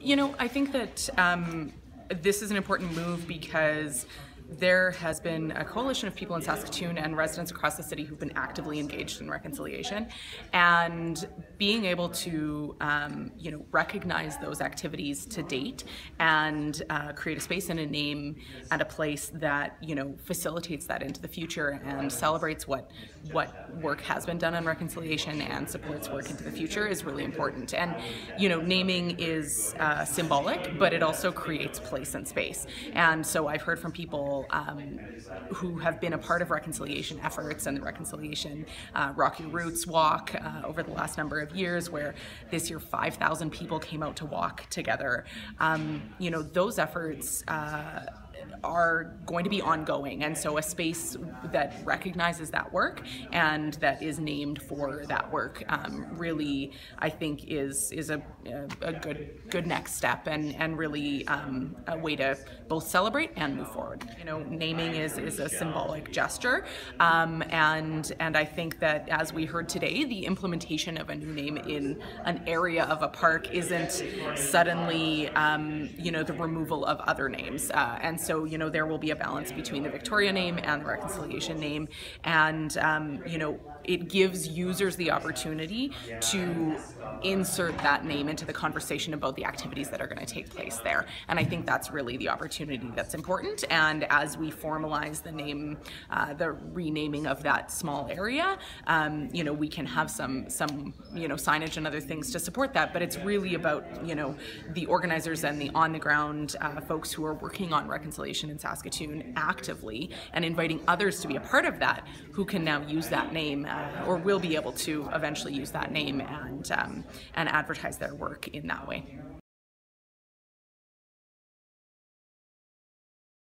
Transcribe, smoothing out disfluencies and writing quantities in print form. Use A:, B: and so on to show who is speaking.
A: I think that this is an important move because there has been a coalition of people in Saskatoon and residents across the city who've been actively engaged in reconciliation, and being able to recognize those activities to date and create a space and a name and a place that facilitates that into the future and celebrates what work has been done on reconciliation and supports work into the future is really important. And naming is symbolic, but it also creates place and space. And so I've heard from people who have been a part of reconciliation efforts and the reconciliation Rock Your Roots walk over the last number of years, where this year 5,000 people came out to walk together. Those efforts are going to be ongoing, and so a space that recognizes that work and that is named for that work really, I think, is a good next step and really a way to both celebrate and move forward. Naming is a symbolic gesture, and I think that, as we heard today, the implementation of a new name in an area of a park isn't suddenly the removal of other names, and so there will be a balance between the Victoria name and the reconciliation name, and it gives users the opportunity to insert that name into the conversation about the activities that are going to take place there. And I think that's really the opportunity that's important. And as we formalize the name, the renaming of that small area, we can have some signage and other things to support that. But it's really about the organizers and the on-the-ground folks who are working on reconciliation in Saskatoon actively, and inviting others to be a part of that, who can now use that name or will be able to eventually use that name and advertise their work in that way.